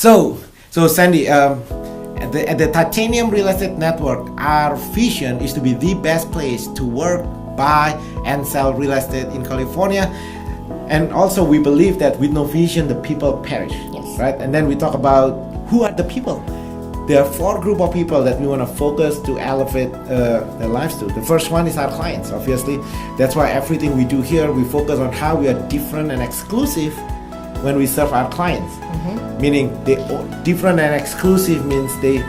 So Sandy, at the Titanium Real Estate Network, our vision is to be the best place to work, buy, and sell real estate in California. And also, we believe that with no vision, the people perish. Yes. Right? And then we talk about who are the people. There are 4 group of people that we want to focus to elevate their lives to. The first one is our clients, obviously. That's why everything we do here, we focus on how we are different and exclusive when we serve our clients. Meaning, they different and exclusive means they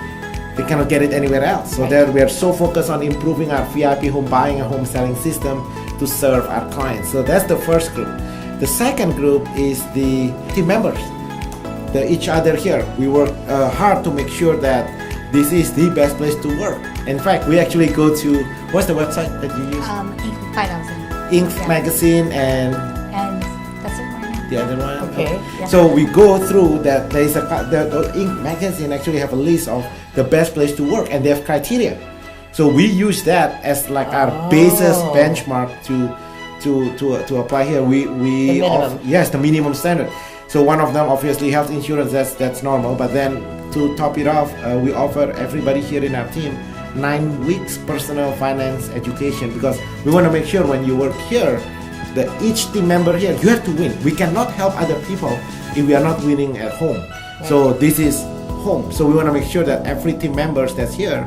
cannot get it anywhere else. So there we are so focused on improving our VIP home buying and home selling system to serve our clients. So that's the first group. The second group is the team members. Each other here. We work hard to make sure that this is the best place to work. In fact, we actually go to, what's the website that you use? Inc. 5000. Inc. Magazine and that's it right now. the other one. Okay. Yeah. So we go through that. There is the Inc. Magazine actually have a list of the best place to work, and they have criteria. So we use that as like our basis benchmark to apply here. We yes, the minimum standard. So one of them, obviously, health insurance. That's normal. But then to top it off, we offer everybody here in our team 9 weeks personal finance education, because we want to make sure when you work here, that each team member here, you have to win. We cannot help other people if we are not winning at home. So this is home. So we want to make sure that every team members that's here,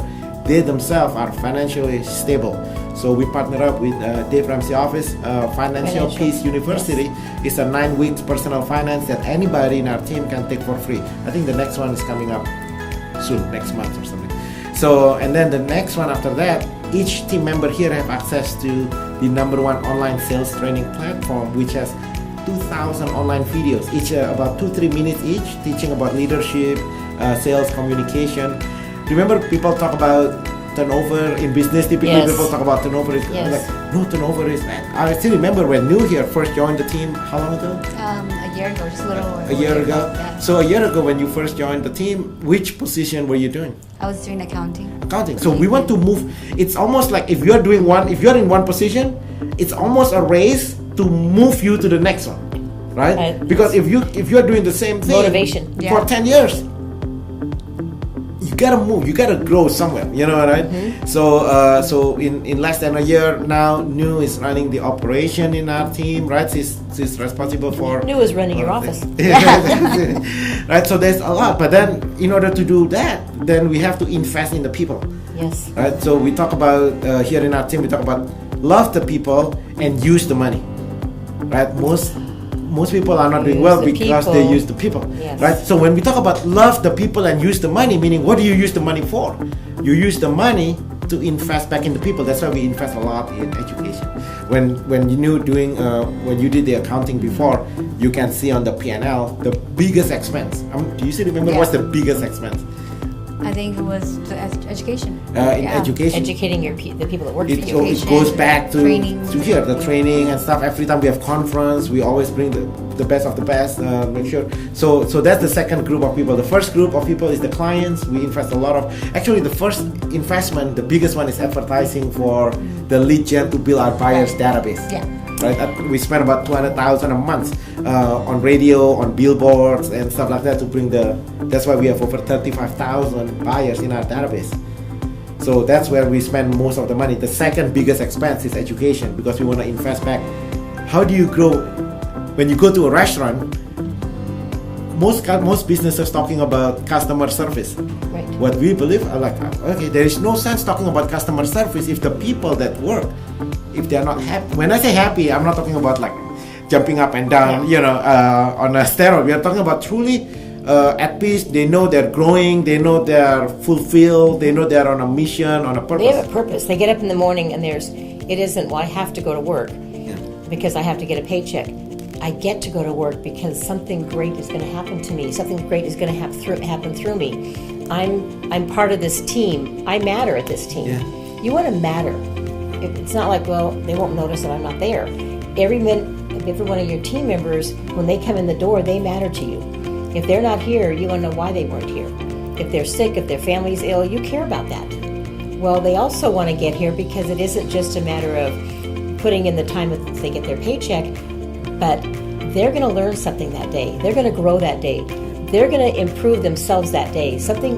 they themselves are financially stable. So we partner up with Dave Ramsey office, Financial Peace University. It's a 9 weeks personal finance that anybody in our team can take for free. I think the next one is coming up soon, next month or something. So, and then the next one after that, each team member here have access to the #1 online sales training platform, which has 2,000 online videos, each about 2-3 minutes each, teaching about leadership, sales, communication. Remember, people talk about turnover in business. Typically, people talk about turnover is like, no, turnover is bad. I still remember when New here first joined the team. How long ago? A year ago, just a little over a year ago. Yeah. So a year ago, when you first joined the team, which position were you doing? I was doing accounting. Accounting. So we want to move. It's almost like if you're in one position, it's almost a race to move you to the next one, right? Because if you're doing the same thing motivation for 10 years. You gotta move. You gotta grow somewhere. You know, right? So in less than a year now, New is running the operation in our team, right? She's responsible for. New is running your office. Right. So there's a lot, but then in order to do that, then we have to invest in the people. Yes. Right. So we talk about here in our team. We talk about love the people and use the money. Right. Most people are not doing well because they use the people, right? So when we talk about love the people and use the money, meaning what do you use the money for? You use the money to invest back in the people. That's why we invest a lot in education. When you did the accounting before, you can see on the P&L the biggest expense. Do you still remember what's the biggest expense? I think it was the education. Education. Educating the people that work for you. So it goes back to here, the Yeah. training and stuff. Every time we have conference, we always bring the best of the best. Make sure. So that's the second group of people. The first group of people is the clients. We invest a lot of. Actually, the first investment, the biggest one, is advertising for the lead gen to build our buyers database. Yeah. Right. We spend about $200,000 a month on radio, on billboards, and stuff like that to bring That's why we have over 35,000 buyers in our database. So that's where we spend most of the money. The second biggest expense is education, because we want to invest back. How do you grow? When you go to a restaurant, most businesses talking about customer service. Right. What we believe, there is no sense talking about customer service if the people that work, if they're not happy. When I say happy, I'm not talking about like jumping up and down, on a steroid. We are talking about truly at peace. They know they're growing. They know they're fulfilled. They know they're on a mission, on a purpose. They have a purpose. They get up in the morning and it isn't, well, I have to go to work because I have to get a paycheck. I get to go to work because something great is going to happen to me. Something great is going to happen through me. I'm part of this team. I matter at this team. Yeah. You want to matter. It's not like, well, they won't notice that I'm not there. Every one of your team members, when they come in the door, they matter to you. If they're not here, you want to know why they weren't here. If they're sick, if their family's ill, you care about that. Well, they also want to get here because it isn't just a matter of putting in the time that they get their paycheck, but they're going to learn something that day. They're going to grow that day. they're going to improve themselves that day. Something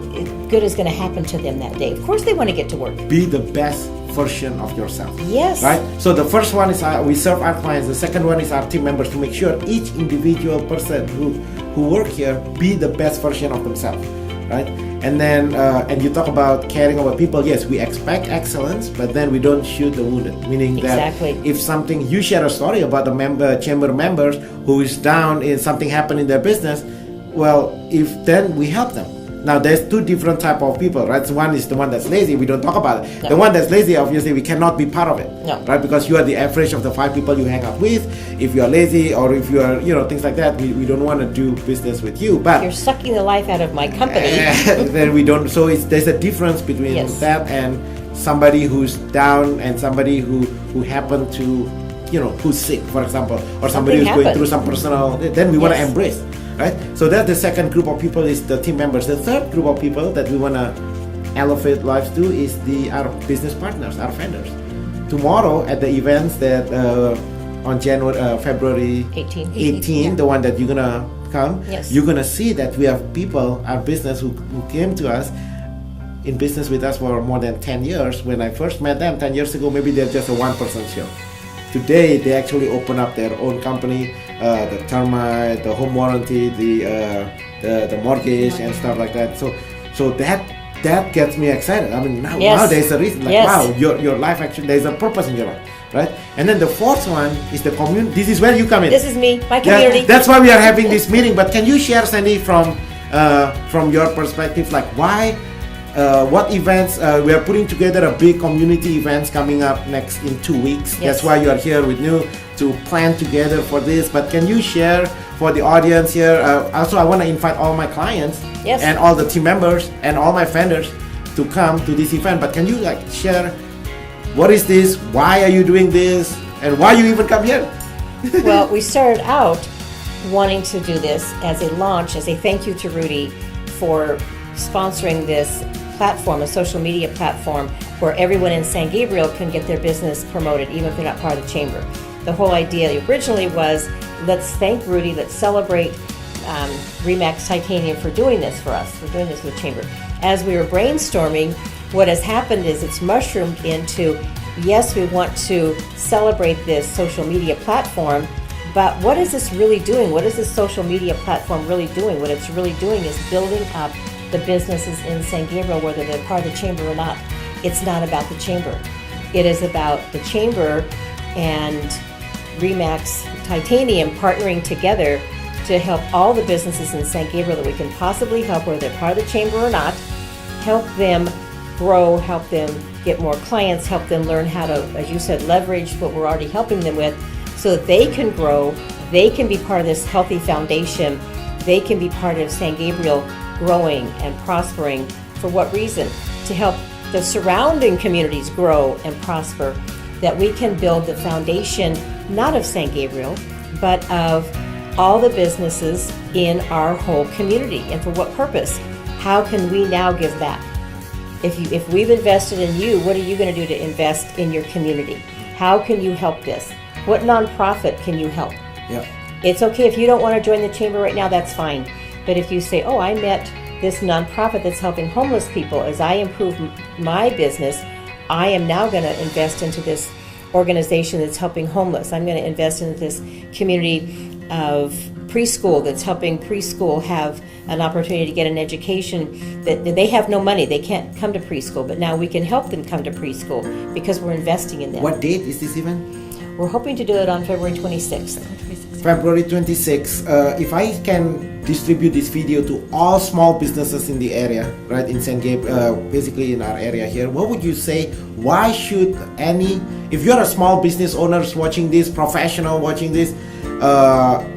good is going to happen to them that day. Of course, they want to get to work. Be the best version of yourself. Yes. Right? So the first one is we serve our clients. The second one is our team members, to make sure each individual person who work here be the best version of themselves. Right? And then and you talk about caring about people. Yes, we expect excellence, but then we don't shoot the wounded. Meaning Exactly. that if something, you share a story about a chamber members who is down in something happened in their business, well, if then we help them. Now there's two different type of people, right? So one is the one that's lazy. We don't talk about it. No. The one that's lazy, obviously, we cannot be part of it, No. right? Because you are the average of the 5 people you hang out with. If you are lazy or if you are, things like that, we don't want to do business with you. But You're sucking the life out of my company. then we don't. So there's a difference between Yes. that and somebody who's down and somebody who happened to, who's sick, for example, or somebody who's going happened. through some personal. Then we want to Yes. embrace. Right? So that's the second group of people, is the team members. The third group of people that we want to elevate lives to is our business partners, our vendors. Tomorrow at the events that on February 18, the one that you're gonna come, Yes. you're gonna see that we have people, our business, who came to us in business with us for more than 10 years. When I first met them 10 years ago, maybe they're just a one-person show. Today, they actually open up their own company, the termite, the home warranty, the mortgage and stuff like that. So that gets me excited. I mean, now Yes. there's a reason. Like, Yes. wow, your life actually, there's a purpose in your life, right? And then the fourth one is the community. This is where you come in. This is me, my Yeah, community. that's why we are having this meeting. But can you share, Sandy, from your perspective, like why? What events we are putting together a big community events coming up next in 2 weeks. Yes. That's why you are here with me to plan together for this. But can you share for the audience here? Also, I want to invite all my clients Yes. and all the team members and all my vendors to come to this event. But can you share what is this? Why are you doing this? And why you even come here? Well, we started out wanting to do this as a launch, as a thank you to Rudy for sponsoring this platform, a social media platform where everyone in San Gabriel can get their business promoted, even if they're not part of the chamber. The whole idea originally was, let's thank Rudy, let's celebrate Remax Titanium for doing this for us, for doing this with the chamber. As we were brainstorming, what has happened is it's mushroomed into, yes, we want to celebrate this social media platform, but what is this really doing? What is this social media platform really doing? What it's really doing is building up the businesses in San Gabriel, whether they're part of the chamber or not. It's not about the chamber. It is about the chamber and Remax Titanium partnering together to help all the businesses in San Gabriel that we can possibly help, whether they're part of the chamber or not, help them grow, help them get more clients, help them learn how to, as you said, leverage what we're already helping them with so that they can grow, they can be part of this healthy foundation, they can be part of San Gabriel growing and prospering. For what reason? To help the surrounding communities grow and prosper, that we can build the foundation not of San Gabriel, but of all the businesses in our whole community. And for what purpose? How can we now give back? If we've invested in you, what are you going to do to invest in your community? How can you help this? What nonprofit can you help? Yeah. It's okay if you don't want to join the chamber right now, that's fine. But if you say, oh, I met this nonprofit that's helping homeless people, as I improve my business, I am now going to invest into this organization that's helping homeless. I'm going to invest into this community of preschool that's helping preschool have an opportunity to get an education. That they have no money, they can't come to preschool, but now we can help them come to preschool because we're investing in them. What date is this event? We're hoping to do it on February 26th. February 26th. If I can distribute this video to all small businesses in the area, right, in San Gabriel, basically in our area here, what would you say? Why should if you're a small business owner watching this, professional watching this,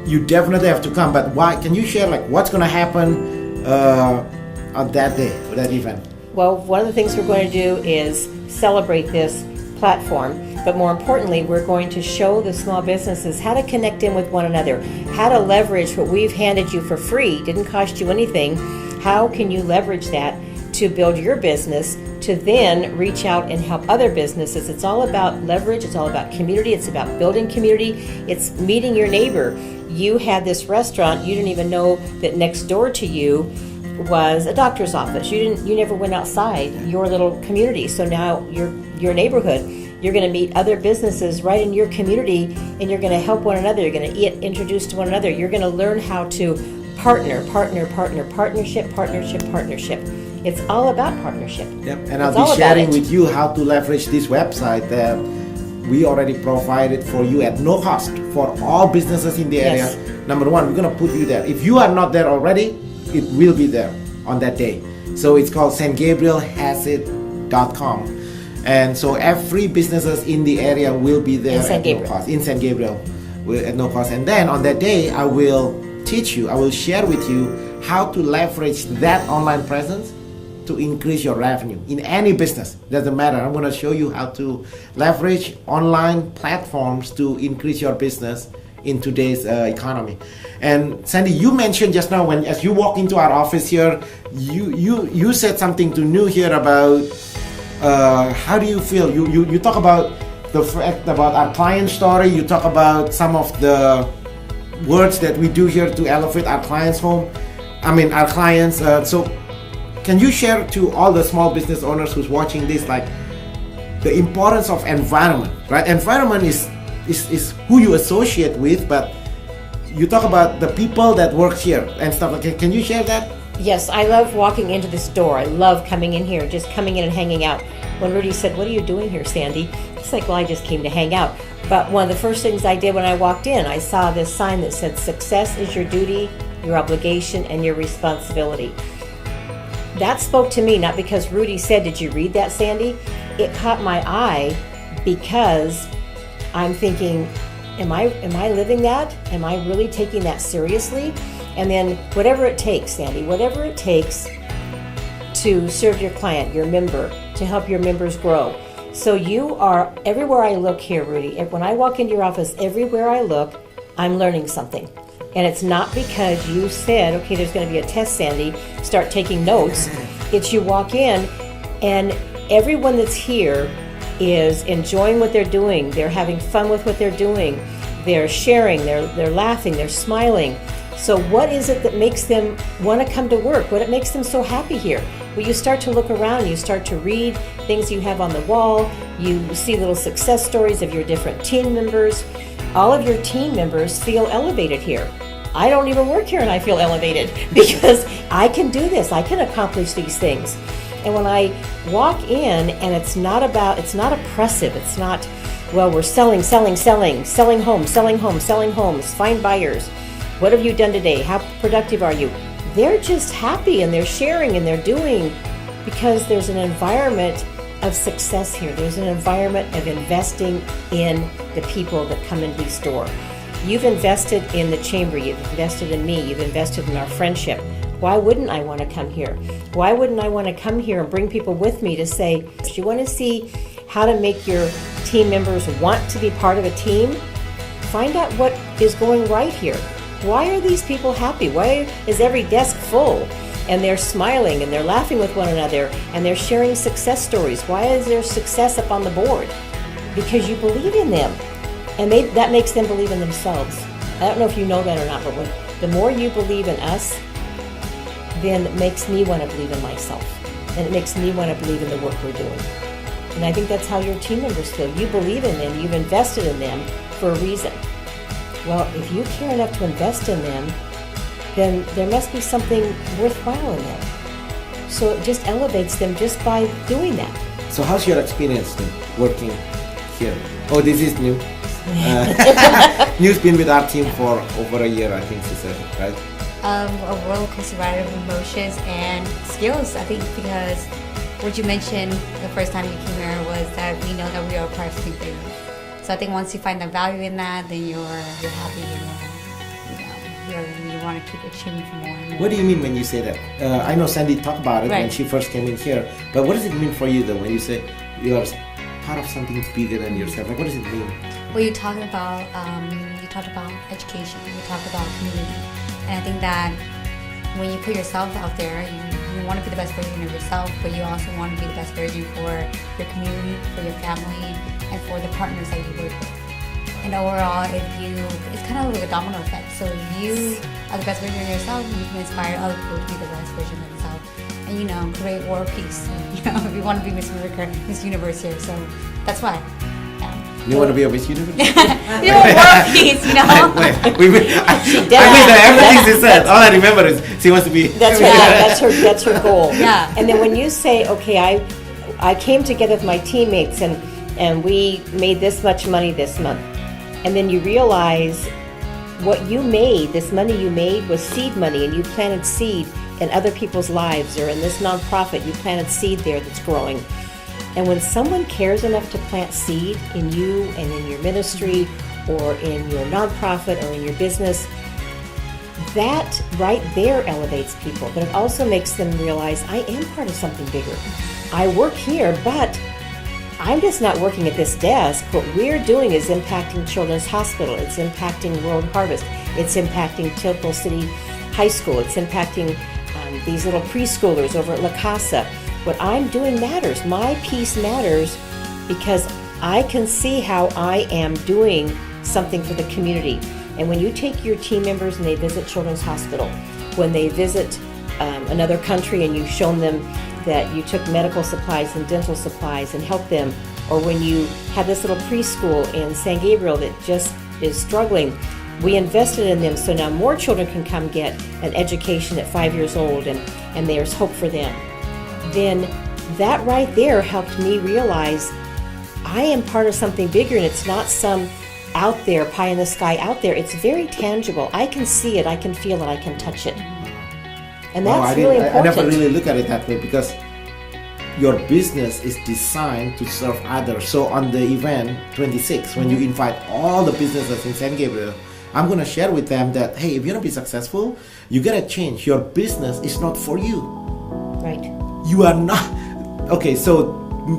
you definitely have to come. But why? Can you share what's going to happen on that day, that event? Well, one of the things we're going to do is celebrate this platform, but more importantly, we're going to show the small businesses how to connect in with one another, how to leverage what we've handed you for free, didn't cost you anything. How can you leverage that to build your business, to then reach out and help other businesses. It's all about leverage. It's all about community. It's about building community. It's meeting your neighbor. You had this restaurant. You didn't even know that next door to you was a doctor's office. You never went outside your little community. So now your neighborhood, you're going to meet other businesses right in your community, and you're going to help one another. You're going to get introduced to one another. You're going to learn how to partnership. It's all about partnership. Yep. And I'll be sharing with you how to leverage this website that we already provided for you at no cost for all businesses in the area. Yes. Number one, we're going to put you there. If you are not there already, it will be there on that day. So it's called stgabrielhasit.com. And so every businesses in the area will be there at no cost. In San Gabriel at no cost. And then on that day, I will teach you, I will share with you how to leverage that online presence to increase your revenue in any business. Doesn't matter. I'm going to show you how to leverage online platforms to increase your business in today's economy. And Sandy, you mentioned just now as you walk into our office here, you said something to New here about how do you feel? You talk about the fact about our client story. You talk about some of the words that we do here to elevate our clients' home. Our clients. So can you share to all the small business owners who's watching this, like the importance of environment, right? Environment is who you associate with, but you talk about the people that work here and stuff like that. Can you share that? Yes, I love walking into this door. I love coming in here, just coming in and hanging out. When Rudy said, "What are you doing here, Sandy?" It's like, well, I just came to hang out. But one of the first things I did when I walked in, I saw this sign that said, "Success is your duty, your obligation, and your responsibility." That spoke to me, not because Rudy said, "Did you read that, Sandy?" It caught my eye because I'm thinking, am I living that? Am I really taking that seriously? And then whatever it takes, Sandy, whatever it takes to serve your client, your member, to help your members grow. So you are, everywhere I look here, Rudy, when I walk into your office, everywhere I look, I'm learning something. And it's not because you said, okay, there's going to be a test, Sandy, start taking notes. It's you walk in and everyone that's here is enjoying what they're doing. They're having fun with what they're doing. They're sharing, they're laughing, they're smiling. So what is it that makes them want to come to work? What makes them so happy here? Well, you start to look around, you start to read things you have on the wall, you see little success stories of your different team members. All of your team members feel elevated here. I don't even work here and I feel elevated because I can do this, I can accomplish these things. And when I walk in and it's not oppressive, it's not, well, we're selling homes, find buyers. What have you done today? How productive are you? They're just happy and they're sharing and they're doing because there's an environment of success here. There's an environment of investing in the people that come into the store. You've invested in the chamber. You've invested in me. You've invested in our friendship. Why wouldn't I want to come here? Why wouldn't I want to come here and bring people with me to say, if you want to see how to make your team members want to be part of a team, find out what is going right here. Why are these people happy? Why is every desk full and they're smiling and they're laughing with one another and they're sharing success stories? Why is there success up on the board? Because you believe in them and that makes them believe in themselves. I don't know if you know that or not, but the more you believe in us, then it makes me want to believe in myself and it makes me want to believe in the work we're doing. And I think that's how your team members feel. You believe in them, you've invested in them for a reason. Well, if you care enough to invest in them, then there must be something worthwhile in them. So it just elevates them just by doing that. So how's your experience working here? Oh, this is new. New's been with our team for over a year, I think she said, right? A roller coaster ride of emotions and skills, I think, because what you mentioned the first time you came here was that we know that we are a part of something bigger. So I think once you find the value in that, then you're happy and you want to keep achieving for more and more. What do you mean when you say that? I know Sandy talked about it when she first came in here, but what does it mean for you though when you say you are part of something bigger than yourself? Like, what does it mean? Well, you talked about education, you talked about community, and I think that when you put yourself out there, you you want to be the best version of yourself, but you also want to be the best version for your community, for your family, and for the partners that you work with. And overall, it's kind of like a domino effect. So if you are the best version of yourself, you can inspire other people to be the best version of themselves. And, create world peace. If you want to be Miss America, Miss Universe here. So that's why. You want to be a Miss Universe? You want world peace, I wish that everything she said. All I remember is she wants to be. That's her goal. Yeah. And then when you say, okay, I came together with my teammates and we made this much money this month, and then you realize what you made, this money you made was seed money, and you planted seed in other people's lives, or in this nonprofit, you planted seed there that's growing. And when someone cares enough to plant seed in you and in your ministry or in your nonprofit or in your business, that right there elevates people. But it also makes them realize, I am part of something bigger. I work here, but I'm just not working at this desk. What we're doing is impacting Children's Hospital. It's impacting World Harvest. It's impacting Tilton City High School. It's impacting these little preschoolers over at La Casa. What I'm doing matters. My piece matters because I can see how I am doing something for the community. And when you take your team members and they visit Children's Hospital, when they visit another country and you've shown them that you took medical supplies and dental supplies and helped them, or when you have this little preschool in San Gabriel that just is struggling, we invested in them so now more children can come get an education at 5 years old and there's hope for them. Then that right there helped me realize I am part of something bigger, and it's not some out there, pie in the sky out there. It's very tangible. I can see it, I can feel it, I can touch it. And that's really important. I never really look at it that way because your business is designed to serve others. So on the event 26, when you invite all the businesses in San Gabriel, I'm going to share with them that, hey, if you want to be successful, you got to change. Your business is not for you. Right. You are not. Okay, so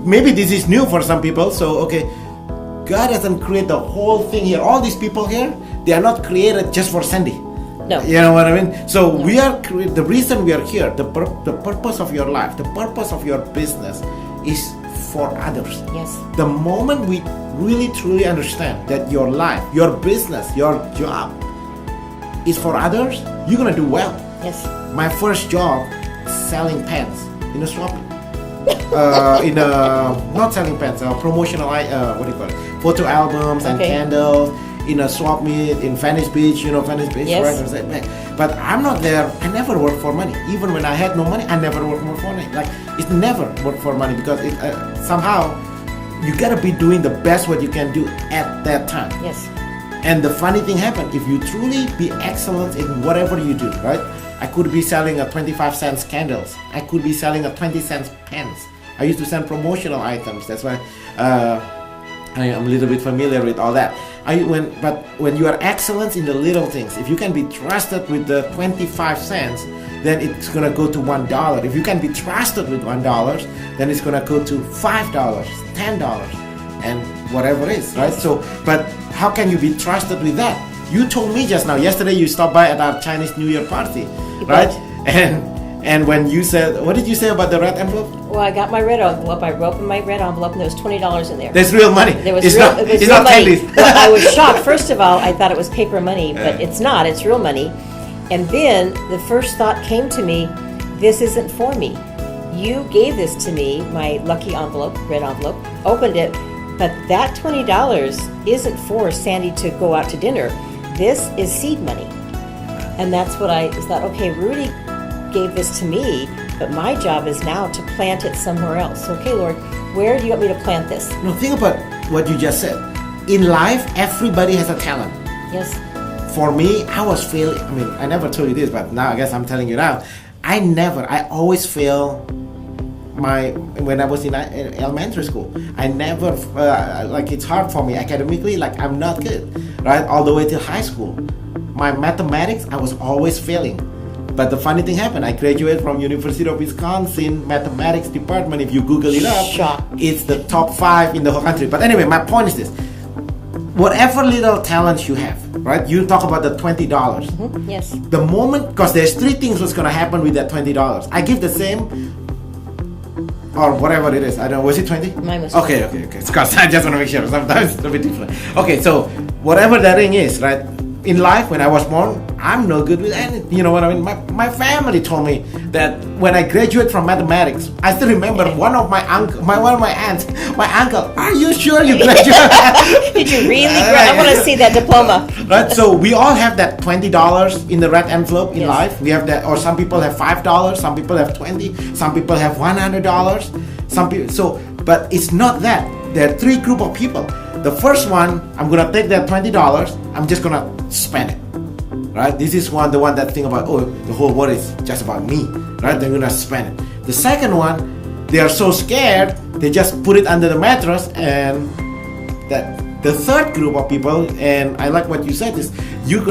maybe this is new for some people. So, okay, God doesn't create the whole thing here. All these people here, they are not created just for Sandy. No. You know what I mean? So no. We are the reason we are here, the purpose of your life, the purpose of your business is for others. Yes. The moment we really truly understand that your life, your business, your job is for others, you're gonna do well. Yes. My first job, selling pens in a swap. Not selling pens, promotional, what do you call it? Photo albums and candles in a swap meet in Venice Beach, Venice Beach, yes. Right? But I'm not there. I never worked for money. Even when I had no money, I never worked for money. Like, it never worked for money because it somehow you gotta be doing the best what you can do at that time. Yes. And the funny thing happened, if you truly be excellent in whatever you do, right? I could be selling a 25 cents candles. I could be selling a 20 cents pens. I used to send promotional items. That's why I am a little bit familiar with all that. But when you are excellent in the little things, if you can be trusted with the 25 cents, then it's gonna go to $1. If you can be trusted with $1, then it's gonna go to $5, $10, and whatever it is, right? So, but how can you be trusted with that? You told me just now. Yesterday, you stopped by at our Chinese New Year party, right? And when you said, what did you say about the red envelope? Well, I got my red envelope. I opened my red envelope, and there was $20 in there. There's real money. There was it's real, not, it was it's real not money. candy. Well, I was shocked. First of all, I thought it was paper money, but it's not. It's real money. And then the first thought came to me, this isn't for me. You gave this to me, my lucky envelope, red envelope, opened it, but that $20 isn't for Sandy to go out to dinner. This is seed money. And that's what I thought, okay, Rudy gave this to me, but my job is now to plant it somewhere else. Okay, Lord, where do you want me to plant this? No, think about what you just said. In life, everybody has a talent. Yes. For me, I was failing. I mean, I never told you this, but now I guess I'm telling you now. I always fail when I was in elementary school. I never, it's hard for me academically, I'm not good, right? All the way till high school. My mathematics, I was always failing. But the funny thing happened, I graduated from University of Wisconsin mathematics department. If you Google it up, it's the top 5 in the whole country. But anyway, my point is this. whatever little talents you have, right? You talk about the $20. Yes. The moment, because there's three things what's gonna happen with that $20. I give the same, or whatever it is. I don't know. Was it 20? Mine was okay. Because I just want to make sure. Sometimes it's a bit different. Okay, so whatever that ring is, right? In life, when I was born, I'm no good with anything. You know what I mean? My family told me that when I graduate from mathematics, I still remember one of my aunts, my uncle. Are you sure you graduated? Did you really? I want to see that diploma. Right. So we all have that $20 in the red envelope in Yes. life. We have that, or some people have $5, some people have $20, some people have $100. Some people. So, but it's not that. There are three group of people. The first one, I'm gonna take that $20. I'm just gonna spend it. Right? This is the one that think about, oh, the whole world is just about me. Right? They're gonna spend it. The second one, they are so scared, they just put it under the mattress. And that the third group of people, and I like what you said, is you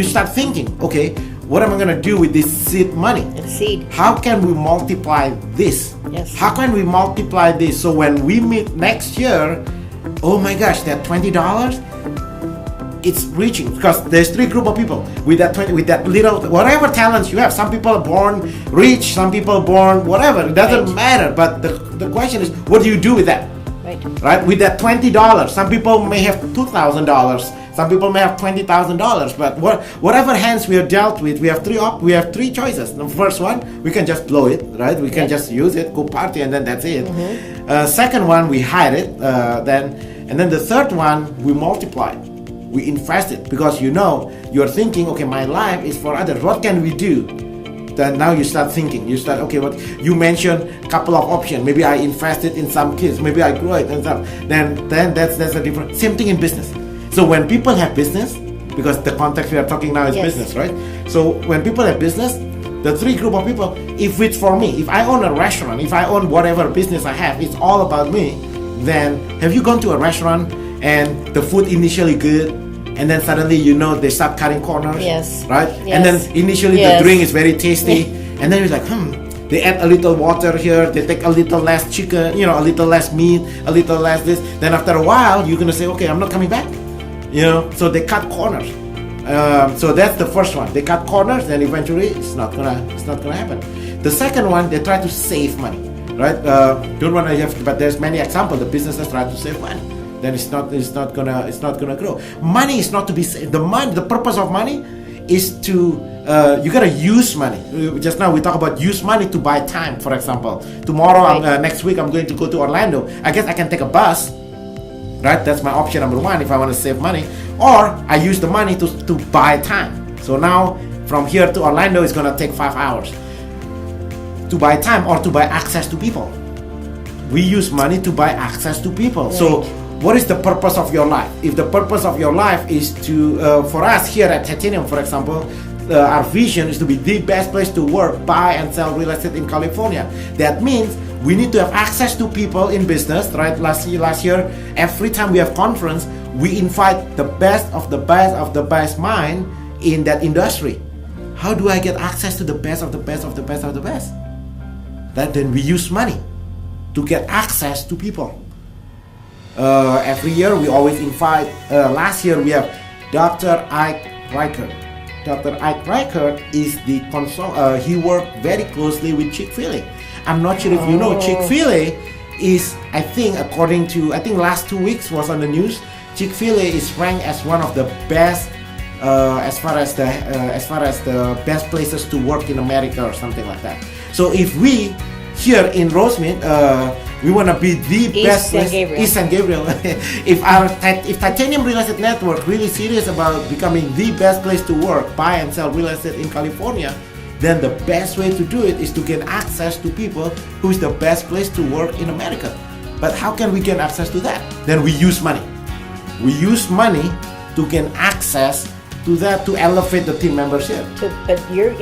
start thinking, okay, what am I gonna do with this seed money? It's seed. How can we multiply this? Yes. How can we multiply this so when we meet next year, oh my gosh, that $20, it's reaching, because there's three group of people with that little, whatever talents you have. Some people are born rich, some people are born whatever. It doesn't Right. matter. But the question is, what do you do with that? Right? With that $20, some people may have $2,000. Some people may have $20,000. But whatever hands we are dealt with, we have three choices. The first one, we can just blow it, right? We can just use it, go party, and then that's it. Second one, we hide it. And then the third one, we multiply it. We invest it, because you're thinking, okay, my life is for others. What can we do? Then now you start thinking. You start, okay, what you mentioned a couple of options. Maybe I invested in some kids. Maybe I grow it and stuff. Then that's a different. Same thing in business. So when people have business, because the context we are talking now is Yes. business, right? So when people have business, the three group of people, if it's for me, if I own a restaurant, if I own whatever business I have, it's all about me. Then have you gone to a restaurant and the food initially good, and then suddenly they start cutting corners? Yes. Right? Yes. And then initially Yes. the drink is very tasty, and then you're like, they add a little water here, they take a little less chicken, a little less meat, a little less this. Then after a while, you're gonna say, okay, I'm not coming back. So they cut corners. So that's the first one. They cut corners, then eventually it's not gonna happen. The second one, they try to save money, right? Don't want to have, but there's many examples. The businesses try to save money. Then it's not gonna grow. Money is not to be saved. The purpose of money is to you gotta use money. Just now we talk about use money to buy time. For example, tomorrow, Right. next week, I'm going to go to Orlando. I guess I can take a bus. Right, that's my option number one if I want to save money, or I use the money to buy time. So now from here to Orlando is gonna take 5 hours to buy time or to buy access to people. We use money to buy access to people. Right. So what is the purpose of your life? If the purpose of your life is to, for us here at Titanium, for example, our vision is to be the best place to work, buy and sell real estate in California. That means we need to have access to people in business, right? Last year, every time we have conference, we invite the best of the best of the best mind in that industry. How do I get access to the best of the best of the best of the best? Then we use money to get access to people. Every year we always invite. Last year we have Dr. Ike Reichert. Dr. Ike Reichert is the he worked very closely with Chick-fil-A. I'm not sure if you know, Chick-fil-A is, I think last 2 weeks was on the news. Chick-fil-A is ranked as one of the best as far as the best places to work in America or something like that. So if we here in Rosemead, we want to be the best place, East San Gabriel. if Titanium Real Estate Network really serious about becoming the best place to work, buy and sell real estate in California, then the best way to do it is to get access to people who is the best place to work in America. But how can we get access to that? Then we use money. We use money to gain access to that, to elevate the team membership. But your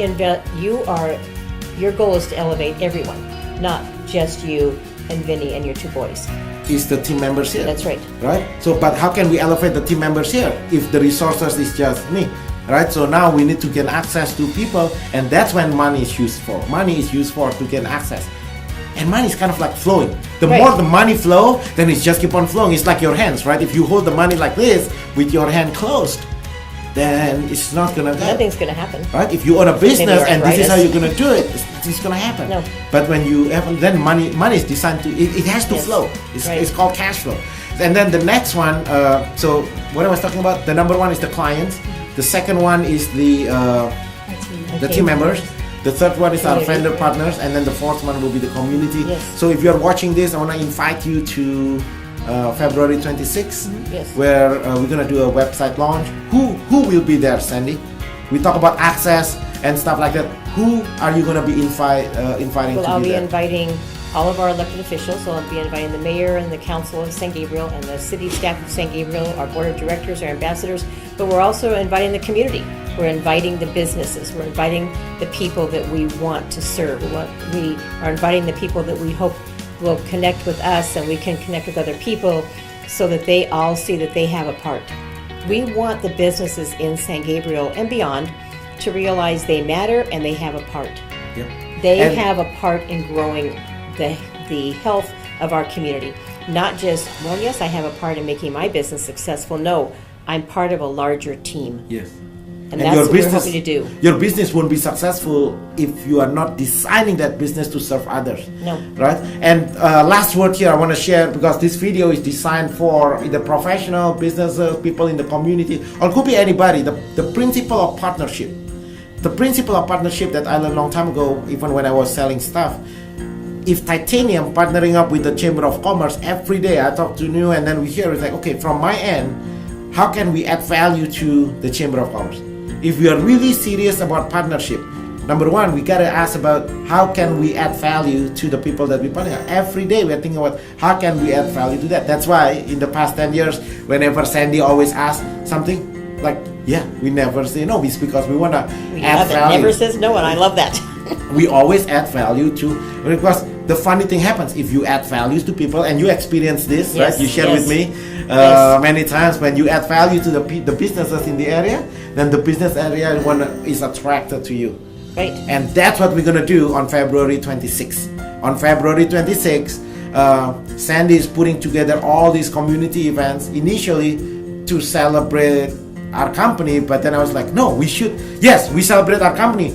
goal is to elevate everyone, not just you and Vinny and your two boys. Is the team members here? That's right. Right? So, but how can we elevate the team members here if the resources is just me? Right? So now we need to get access to people, and that's when money is used for. Money is used for to get access. and money is kind of like flowing. The Right. more the money flow, then it just keep on flowing. It's like your hands, right? If you hold the money like this with your hand closed, then it's not gonna go. Nothing's going to happen. Right? If you own a business Maybe and this is how arthritis. you're gonna do it, it's gonna happen. No. But when you have, then money is designed to, it has to Yes. flow. It's, Right. it's called cash flow. And then the next one, so what I was talking about, the number one is the clients. The second one is the team members. The third one is our Community. vendor partners, and then the fourth one will be the community. Yes. So if you're watching this, I want to invite you to February 26th, Yes. where we're gonna do a website launch. Who will be there, Sandy? We talk about access and stuff like that. Who are you gonna be inviting Well, to I'll be be there? inviting all of our elected officials. So I'll be inviting the mayor and the council of San Gabriel and the city staff of San Gabriel, our board of directors, our ambassadors. But we're also inviting the community. We're inviting the businesses. We're inviting the people that we want to serve. We are inviting the people that we hope will connect with us, and we can connect with other people so that they all see that they have a part. We want the businesses in San Gabriel and beyond to realize they matter and they have a part. Yep. They And- have a part in growing the health of our community. Not just, well, yes, I have a part in making my business successful. No, I'm part of a larger team. Yes. And that's what we're hoping to do. Your business won't be successful if you are not designing that business to serve others. No. Right? And last word here I want to share, because this video is designed for either professional, businesses, people in the community, or it could be anybody. The principle of partnership. The principle of partnership that I learned a long time ago, even when I was selling stuff. If Titanium partnering up with the Chamber of Commerce, every day I talk to you and then we hear it's like, okay, from my end, how can we add value to the Chamber of Commerce? If we are really serious about partnership, number one, we gotta ask about how can we add value to the people that we partner. Every day we are thinking about how can we add value to that. That's why in the past 10 years, whenever Sandy always asks something, like, yeah, we never say no. It's because we wanna We add love it. value. Never says no, and I love that. We always add value to, because the funny thing happens if you add values to people, and you experience this, Yes, right? You share yes. with me Yes. many times, when you add value to the businesses in the area, then the business area is attracted to you. Right. And that's what we're gonna do on February 26th. On February 26th, Sandy is putting together all these community events initially to celebrate our company, but then I was like, no, we celebrate our company.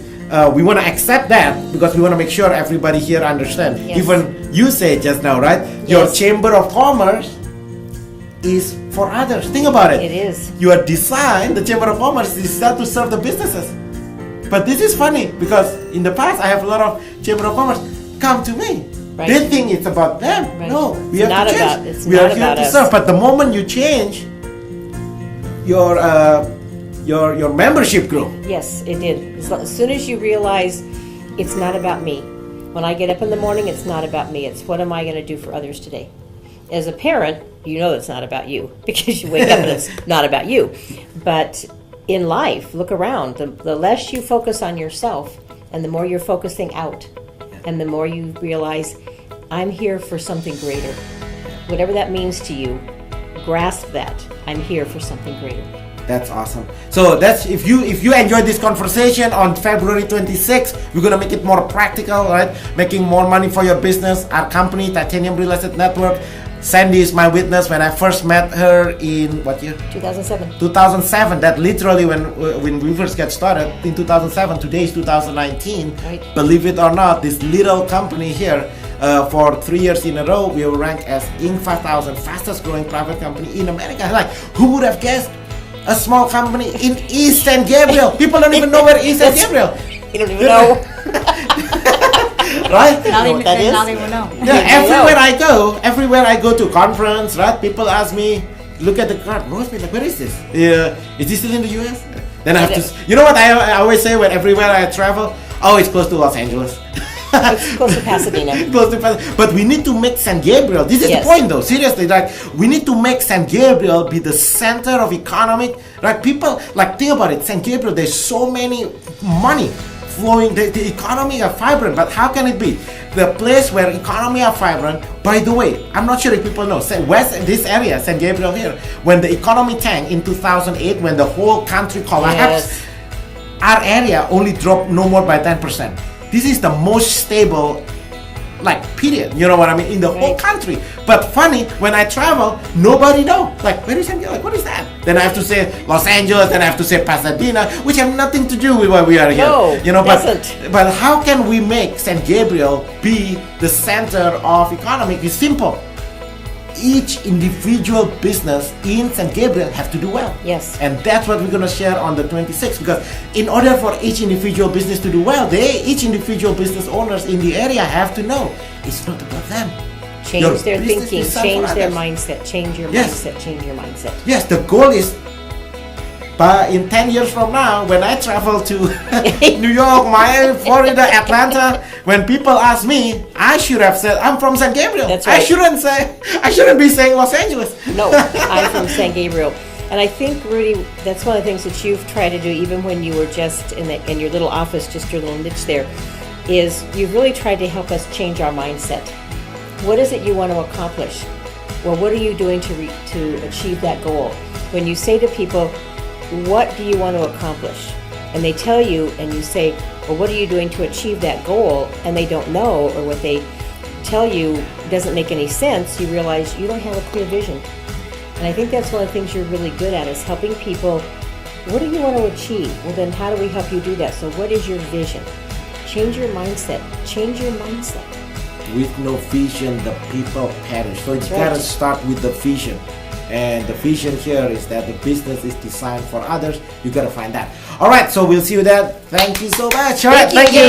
We want to accept that because we want to make sure everybody here understand. Yes. Even you said just now, right? Your Yes. Chamber of Commerce is for others. Think about it. It is. You are designed, the Chamber of Commerce is designed to serve the businesses. But this is funny because in the past I have a lot of Chamber of Commerce come to me. Right. They think it's about them. Right. No, we It's have not to change. about- it's We not are here about to us. serve. But the moment you change, your membership grow. Yes, it did. As soon as you realize it's not about me. When I get up in the morning, it's not about me. It's what am I going to do for others today? As a parent, you know it's not about you because you wake up and it's not about you. But in life, look around. The less you focus on yourself and the more you're focusing out and the more you realize I'm here for something greater. Whatever that means to you, grasp that. I'm here for something greater. That's awesome. So that's if you enjoyed this conversation on February 26th, we're gonna make it more practical, right? Making more money for your business. Our company, Titanium Real Estate Network. Sandy is my witness. When I first met her in what year? 2007. 2007. That literally when we first get started in 2007. Today is 2019. Right. Believe it or not, this little company here. For 3 years in a row, we were ranked as Inc. 5000 fastest growing private company in America. Like, who would have guessed? A small company in East San Gabriel. People don't even know where East San Gabriel. You don't even know. Right? Now know what that is? they will know. Yeah, everywhere I go to conference, right? People ask me, look at the card. Rosemary, like, where is this? Is this still in the US? Then I have to. You know what I always say when everywhere I travel? Oh, it's close to Los Angeles. It's close to Pasadena. But we need to make San Gabriel. This is Yes. the point, though. Seriously, like we need to make San Gabriel be the center of economic. Like people, like think about it. San Gabriel, there's so many money flowing. The economy are vibrant, but how can it be the place where economy are vibrant? By the way, I'm not sure if people know. This area, San Gabriel here, when the economy tanked in 2008, when the whole country collapsed, Yes. our area only dropped no more by 10%. This is the most stable like period. You know what I mean? In the whole Right. country. But funny, when I travel, nobody know. Like, where is San Gabriel? Like, what is that? Then I have to say Los Angeles. Then I have to say Pasadena, which have nothing to do with why we are here. No, you know, doesn't. but how can we make San Gabriel be the center of economy? It's simple. Each individual business in San Gabriel have to do well. Yes. And that's what we're going to share on the 26th, because in order for each individual business to do well, each individual business owners in the area have to know it's not about them. Change Your their business thinking, is done for change their others. mindset, change your Yes. mindset, change your mindset. Yes, the goal is, but in 10 years from now, when I travel to New York, Miami, Florida, Atlanta, when people ask me, I should have said I'm from San Gabriel. That's I right. shouldn't be saying Los Angeles. No, I'm from San Gabriel. And I think, Rudy, that's one of the things that you've tried to do, even when you were just in your little office, just your little niche there, is you've really tried to help us change our mindset. What is it you want to accomplish? Well, what are you doing to achieve that goal? When you say to people, what do you want to accomplish? And they tell you, and you say, well, what are you doing to achieve that goal? And they don't know, or what they tell you doesn't make any sense, you realize you don't have a clear vision. And I think that's one of the things you're really good at, is helping people. What do you want to achieve? Well, then how do we help you do that? So what is your vision? Change your mindset. Change your mindset. With no vision, the people perish. So it's Right. gotta start with the vision. And the vision here is that the business is designed for others. You gotta find that. All right, so we'll see you there. Thank you so much. All right, Thank you.